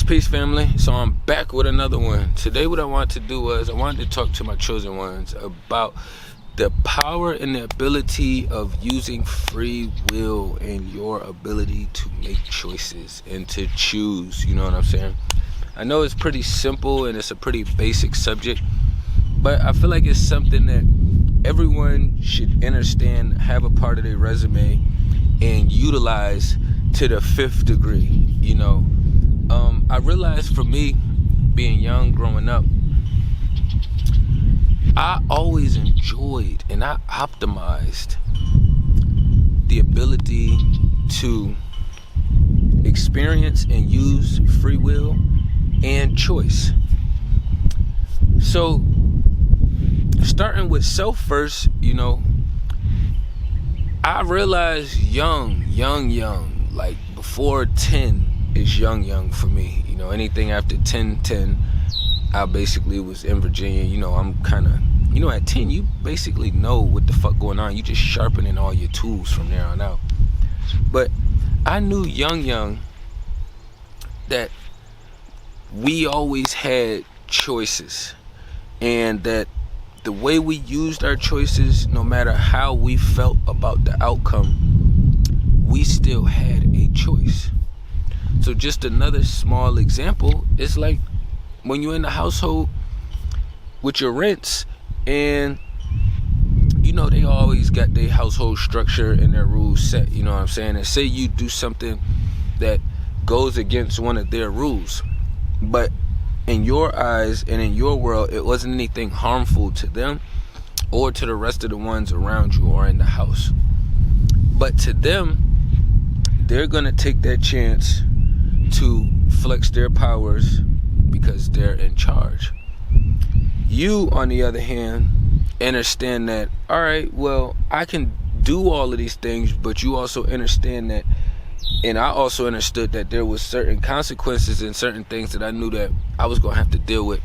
Peace family. So I'm back with another one. Today what I wanted to do was I wanted to talk to my chosen ones about the power and the ability of using free will and your ability to make choices and to choose, you know what I'm saying? I know it's pretty simple and it's a pretty basic subject, but I feel like it's something that everyone should understand, have a part of their resume, and utilize to the 5th degree, you know. I realized for me, being young, growing up, I always enjoyed and I optimized the ability to experience and use free will and choice. So, starting with self first, you know, I realized young, like before 10 is young for me. You know, anything after 10, I basically was in Virginia. You know, I'm kind of, you know, at 10, you basically know what the fuck going on. You just sharpening all your tools from there on out. But I knew young that we always had choices, and that the way we used our choices, no matter how we felt about the outcome, we still had a choice. So just another small example is like when you're in the household with your rents, and you know they always got their household structure and their rules set, you know what I'm saying? And say you do something that goes against one of their rules, but in your eyes and in your world it wasn't anything harmful to them or to the rest of the ones around you or in the house. But to them, they're gonna take that chance to flex their powers because they're in charge. You, on the other hand, understand that, all right, well, I can do all of these things, but you also understand that, and I also understood that there was certain consequences and certain things that I knew that I was going to have to deal with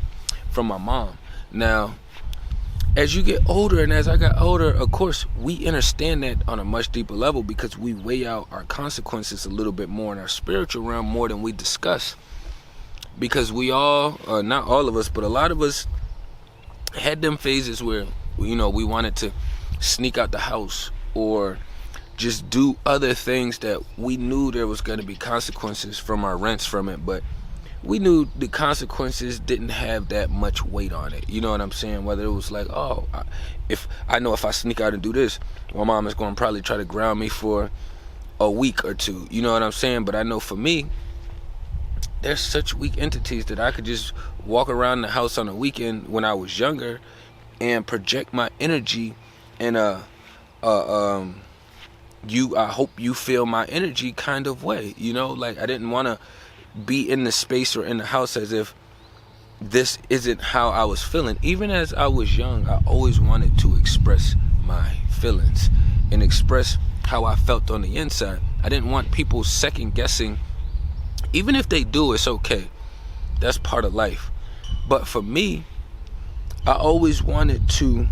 from my mom. Now, as you get older, and as I got older, of course, we understand that on a much deeper level because we weigh out our consequences a little bit more in our spiritual realm more than we discuss. Because we all, not all of us, but a lot of us had them phases where, you know, we wanted to sneak out the house or just do other things that we knew there was going to be consequences from our rents from it, but we knew the consequences didn't have that much weight on it. You know what I'm saying? Whether it was like, oh, if I sneak out and do this, my mom is going to probably try to ground me for a week or two. You know what I'm saying? But I know for me, there's such weak entities that I could just walk around the house on a weekend when I was younger and project my energy in I hope you feel my energy kind of way. You know, like I didn't want to be in the space or in the house as if this isn't how I was feeling. Even as I was young, I always wanted to express my feelings and express how I felt on the inside. I didn't want people second guessing. Even if they do, it's okay. That's part of life. But for me, I always wanted to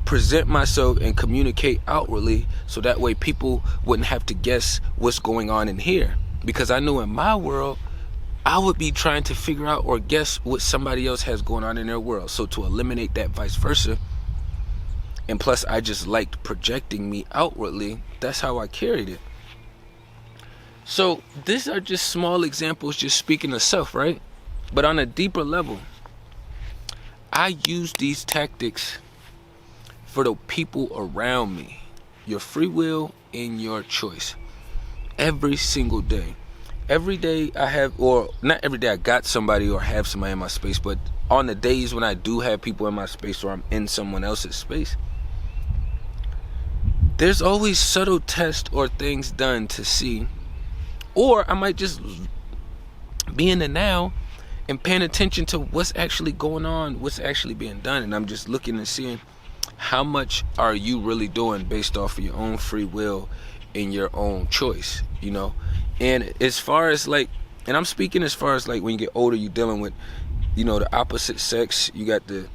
present myself and communicate outwardly so that way people wouldn't have to guess what's going on in here. Because I knew in my world, I would be trying to figure out or guess what somebody else has going on in their world. So to eliminate that vice versa, and plus I just liked projecting me outwardly, that's how I carried it. So these are just small examples, just speaking of self, right? But on a deeper level, I use these tactics for the people around me. Your free will and your choice. Every single day. Every day I have, or not every day I got somebody or have somebody in my space, but on the days when I do have people in my space or I'm in someone else's space, there's always subtle tests or things done to see. Or I might just be in the now and paying attention to what's actually going on, what's actually being done. And I'm just looking and seeing how much are you really doing based off of your own free will and your own choice, you know? And as far as like, and I'm speaking as far as like when you get older, you're dealing with, you know, the opposite sex. You got the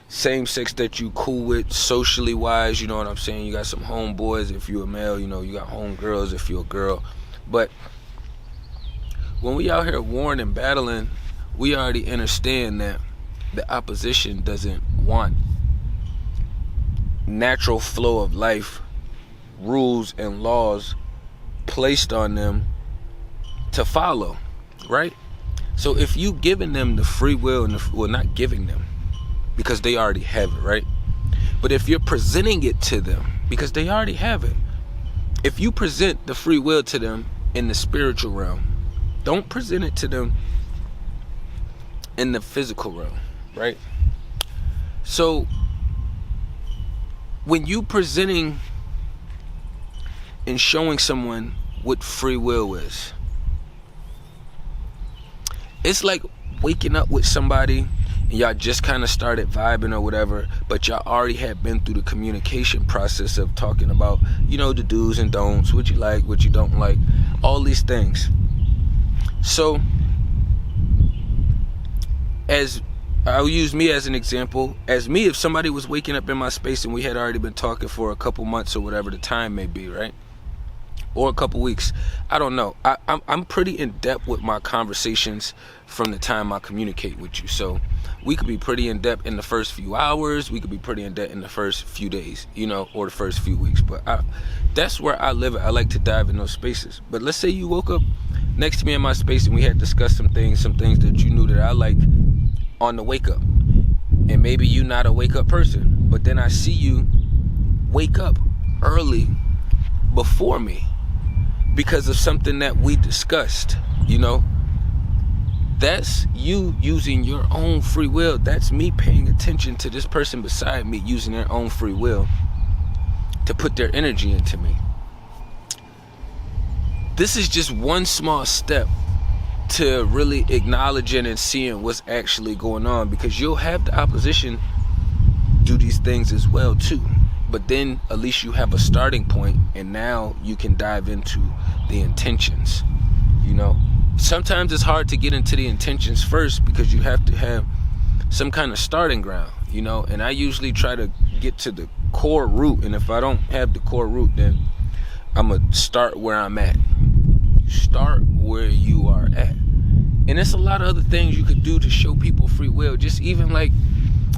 same sex that you cool with socially wise, you know what I'm saying? You got some homeboys if you're a male, you know, you got homegirls if you're a girl. But when we out here warring and battling, we already understand that the opposition doesn't want natural flow of life, rules and laws placed on them to follow, right? So if you giving them the free will, and well, not giving them, because they already have it, right? But if you're presenting it to them, because they already have it, if you present the free will to them in the spiritual realm, don't present it to them in the physical realm, right? So when you presenting and showing someone what free will is, it's like waking up with somebody and y'all just kind of started vibing or whatever, but y'all already had been through the communication process of talking about, you know, the do's and don'ts, what you like, what you don't like, all these things. So as I'll use me as an example, as me, if somebody was waking up in my space and we had already been talking for a couple months or whatever the time may be, right? Or a couple weeks, I don't know. I'm pretty in depth with my conversations from the time I communicate with you. So we could be pretty in depth in the first few hours. We could be pretty in depth in the first few days, you know, or the first few weeks. But that's where I live at. I like to dive in those spaces. But let's say you woke up next to me in my space and we had discussed some things that you knew that I like on the wake up. And maybe you're not a wake up person, but then I see you wake up early before me because of something that we discussed, you know. That's you using your own free will. That's me paying attention to this person beside me using their own free will to put their energy into me. This is just one small step to really acknowledging and seeing what's actually going on, because you'll have the opposition do these things as well too. But then at least you have a starting point, and now you can dive into the intentions, you know. Sometimes it's hard to get into the intentions first because you have to have some kind of starting ground, you know. And I usually try to get to the core root, and if I don't have the core root, then I'm gonna start where I'm at. You start where you are at. And there's a lot of other things you could do to show people free will. Just even like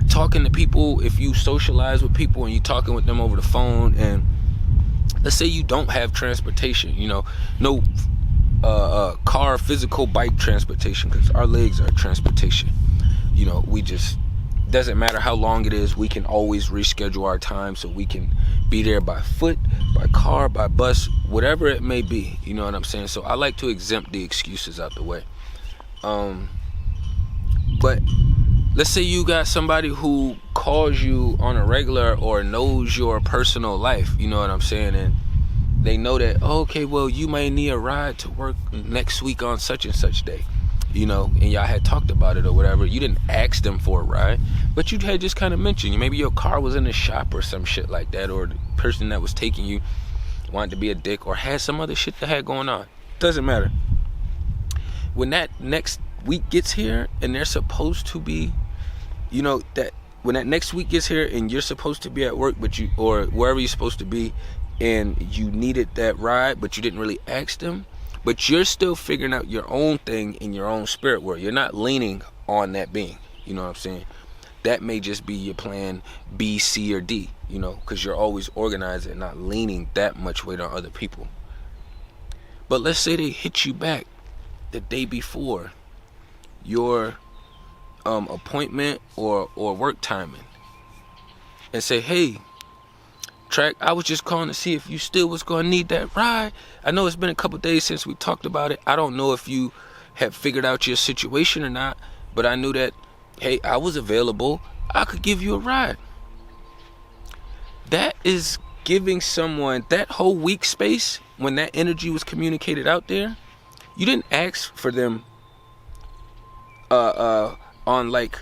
talking to people, if you socialize with people and you're talking with them over the phone, and let's say you don't have transportation, you know, no car, physical bike transportation, because our legs are transportation. You know, we just, doesn't matter how long it is, we can always reschedule our time so we can be there by foot, by car, by bus, whatever it may be. You know what I'm saying? So I like to exempt the excuses out the way. But let's say you got somebody who calls you on a regular or knows your personal life, you know what I'm saying, and they know that, oh, okay, well, you may need a ride to work next week on such and such day, you know, and y'all had talked about it or whatever. You didn't ask them for a ride, but you had just kind of mentioned, maybe your car was in the shop or some shit like that, or the person that was taking you wanted to be a dick or had some other shit that had going on. Doesn't matter. When that next week gets here and they're supposed to be, you know, that when that next week gets here and you're supposed to be at work, but you, or wherever you're supposed to be, and you needed that ride, but you didn't really ask them, but you're still figuring out your own thing in your own spirit world. You're not leaning on that being, you know what I'm saying? That may just be your plan B, C, or D, you know, because you're always organized and not leaning that much weight on other people. But let's say they hit you back the day before your appointment or work timing and say, hey, Trak, I was just calling to see if you still was going to need that ride. I know it's been a couple days since we talked about it. I don't know if you have figured out your situation or not, but I knew that, hey, I was available. I could give you a ride. That is giving someone that whole week space when that energy was communicated out there. You didn't ask for them on, like,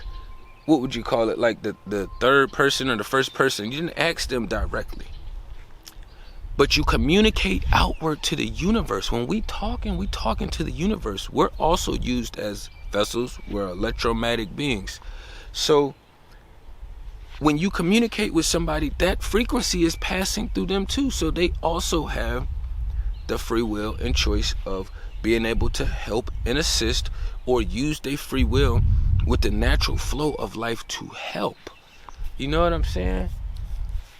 what would you call it, like the third person or the first person. You didn't ask them directly, but you communicate outward to the universe. When we talking to the universe. We're also used as vessels. We're electromagnetic beings. So when you communicate with somebody, that frequency is passing through them too. So they also have the free will and choice of being able to help and assist or use their free will with the natural flow of life to help. You know what I'm saying?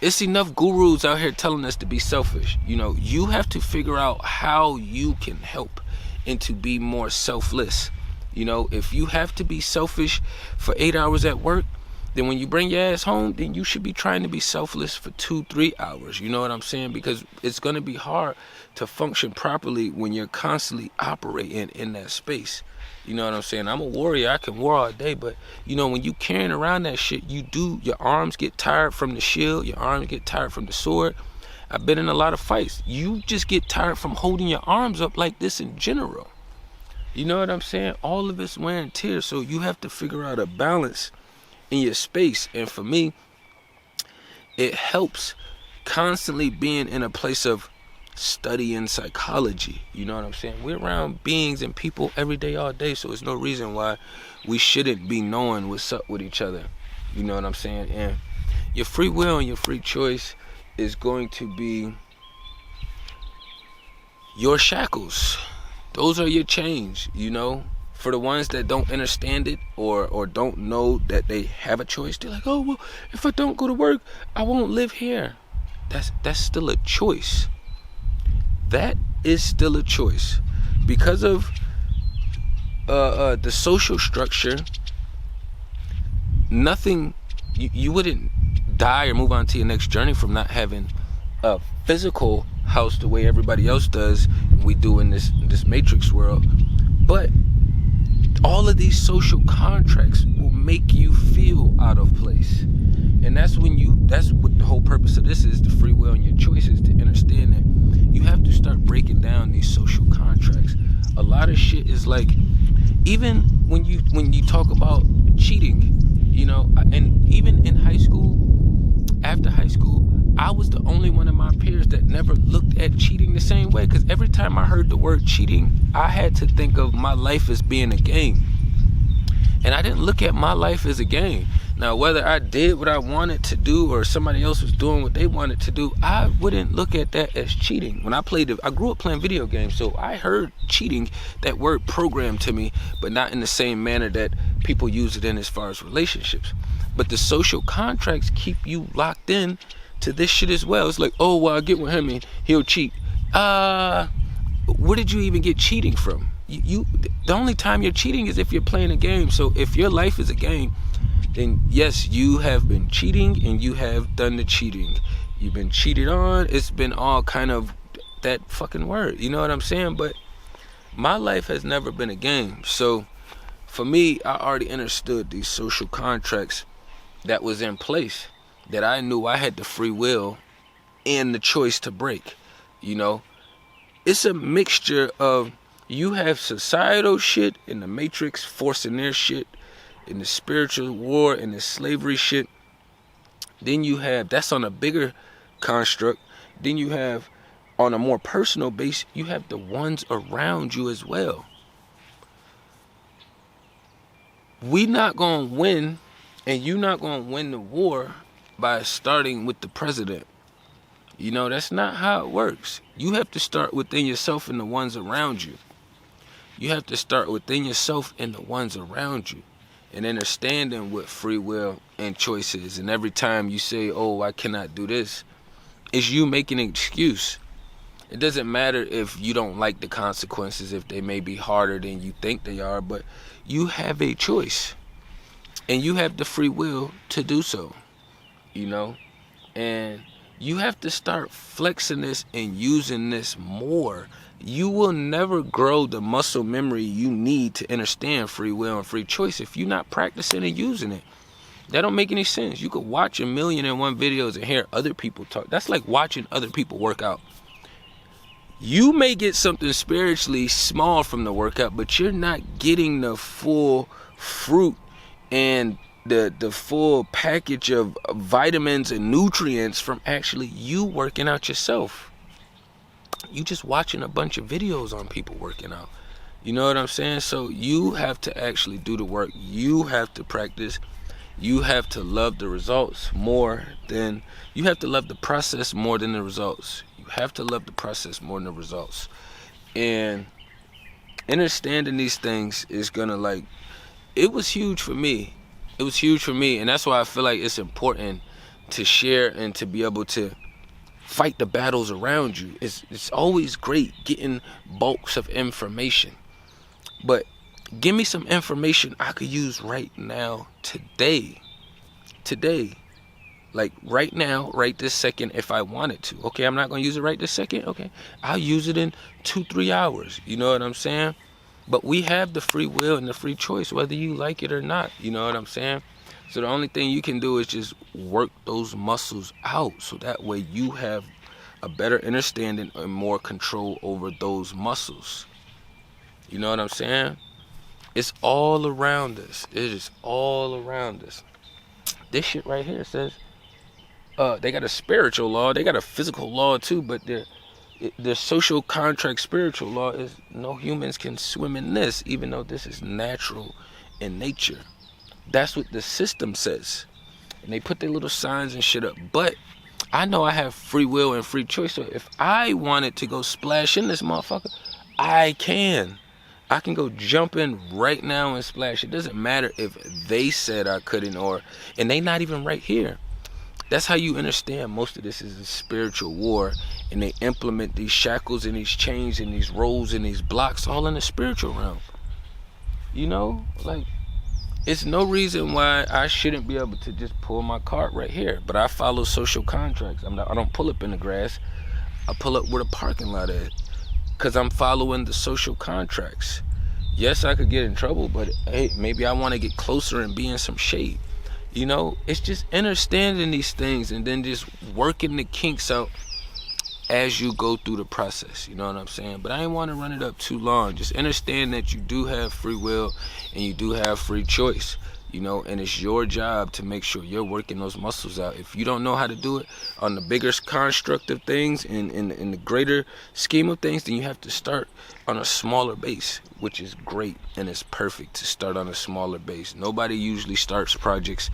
It's enough gurus out here telling us to be selfish. You know, you have to figure out how you can help and to be more selfless. You know, if you have to be selfish for 8 hours at work, then when you bring your ass home, then you should be trying to be selfless for 2-3 hours. You know what I'm saying? Because it's going to be hard to function properly when you're constantly operating in that space. You know what I'm saying? I'm a warrior. I can war all day, but you know, when you carrying around that shit, your arms get tired from the shield, your arms get tired from the sword. I've been in a lot of fights. You just get tired from holding your arms up like this in general. You know what I'm saying? All of it's wear and tear, so you have to figure out a balance in your space. And for me, it helps constantly being in a place of studying psychology. You know what I'm saying? We're around beings and people every day, all day, so there's no reason why we shouldn't be knowing what's up with each other. You know what I'm saying? And your free will and your free choice is going to be your shackles. Those are your chains, you know? For the ones that don't understand it or don't know that they have a choice, they're like, oh, well, if I don't go to work, I won't live here. That's still a choice. That is still a choice. Because of the social structure, nothing, you wouldn't die or move on to your next journey from not having a physical house the way everybody else does, we do in this matrix world. But all of these social contracts will make you feel out of place. And that's what the whole purpose of this is, the free will and your choices, to understand that you have to start breaking down these social contracts. A lot of shit is like, even when you talk about cheating, you know, and even in high school, after high school, I was the only one of my peers that never looked at cheating the same way, because every time I heard the word cheating, I had to think of my life as being a game. And I didn't look at my life as a game. Now, whether I did what I wanted to do or somebody else was doing what they wanted to do, I wouldn't look at that as cheating. When I grew up playing video games, so I heard cheating, that word programmed to me, but not in the same manner that people use it in as far as relationships. But the social contracts keep you locked in to this shit as well. It's like, oh, well, I get with him and he'll cheat. Where did you even get cheating from? The only time you're cheating is if you're playing a game. So if your life is a game, then yes, you have been cheating and you have done the cheating. You've been cheated on. It's been all kind of that fucking word. You know what I'm saying? But my life has never been a game. So for me, I already understood these social contracts that was in place, that I knew I had the free will and the choice to break. You know, it's a mixture of, you have societal shit in the matrix forcing their shit, in the spiritual war and the slavery shit. Then you have, that's on a bigger construct. Then you have, on a more personal base, you have the ones around you as well. We not gonna win, and you not gonna win the war by starting with the president. You know, that's not how it works. You have to start within yourself and the ones around you. You have to start within yourself and the ones around you, and understanding what free will and choice is. And every time you say, oh, I cannot do this, it's you making an excuse. It doesn't matter if you don't like the consequences, if they may be harder than you think they are, but you have a choice. And you have the free will to do so, you know? And you have to start flexing this and using this more. You will never grow the muscle memory you need to understand free will and free choice if you're not practicing and using it. That don't make any sense. You could watch 1,000,001 videos and hear other people talk. That's like watching other people work out. You may get something spiritually small from the workout, but you're not getting the full fruit and the full package of vitamins and nutrients from actually you working out yourself. You just watching a bunch of videos on people working out. You know what I'm saying? So you have to actually do the work. You have to practice. you have to love the results more than, you have to love the process more than the results. You have to love the process more than the results. And understanding these things is gonna, like, it was huge for me. It was huge for me, and that's why I feel like it's important to share and to be able to fight the battles around you. It's always great getting bulks of information, but give me some information I could use right now, today. Like right now, right this second, if I wanted to. Okay, I'm not gonna use it right this second. Okay, I'll use it in 2-3 hours. You know what I'm saying? But we have the free will and the free choice, whether you like it or not. You know what I'm saying? So the only thing you can do is just work those muscles out, so that way you have a better understanding and more control over those muscles. You know what I'm saying? It's all around us. It is all around us. This shit right here says, they got a spiritual law, they got a physical law too, but the social contract spiritual law is no humans can swim in this, even though this is natural in nature. That's what the system says. And they put their little signs and shit up. But I know I have free will and free choice. So if I wanted to go splash in this motherfucker, I can. I can go jump in right now and splash. It doesn't matter if they said I couldn't, and they not even right here. That's how you understand most of this is a spiritual war, and they implement these shackles and these chains and these roles and these blocks all in the spiritual realm. You know, like, it's no reason why I shouldn't be able to just pull my cart right here, but I follow social contracts. I don't pull up in the grass. I pull up where the parking lot is, because I'm following the social contracts. Yes, I could get in trouble, but hey, maybe I want to get closer and be in some shade. You know, it's just understanding these things and then just working the kinks out as you go through the process. You know what I'm saying? But I didn't want to run it up too long. Just understand that you do have free will and you do have free choice. You know, and it's your job to make sure you're working those muscles out. If you don't know how to do it on the bigger construct of things, in the greater scheme of things, then you have to start on a smaller base, which is great and it's perfect to start on a smaller base. Nobody usually starts projects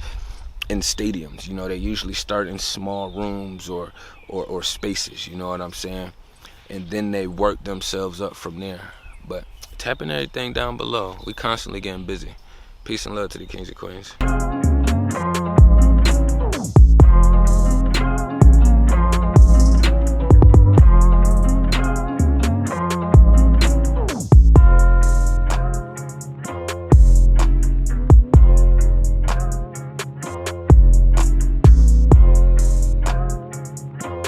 in stadiums. You know, they usually start in small rooms or spaces. You know what I'm saying? And then they work themselves up from there. But tapping everything down below. We constantly getting busy. Peace and love to the kings and queens.